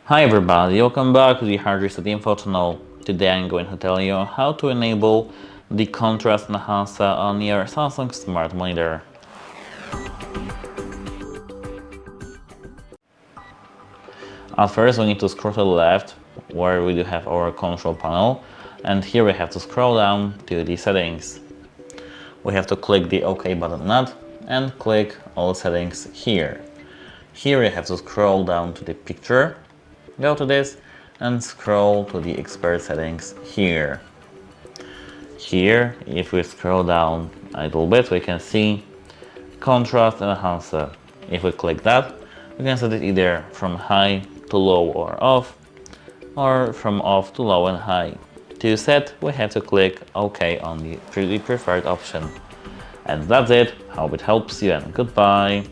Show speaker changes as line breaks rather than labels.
Hi everybody, welcome back to the Hard Reset Info channel. Today I'm going to tell you how to enable the contrast enhancer on your Samsung Smart Monitor. At first we need to scroll to the left where we do have our control panel, and here we have to scroll down to the settings. We have to click the OK button not and click all settings here. Here we have to scroll down to the picture, go to this and scroll to the expert settings here. Here, if we scroll down a little bit, we can see contrast enhancer. If we click that, we can set it either from high to low or off, or from off to low and high. To set, we have to click OK on the preferred option. And that's it. Hope it helps you and goodbye.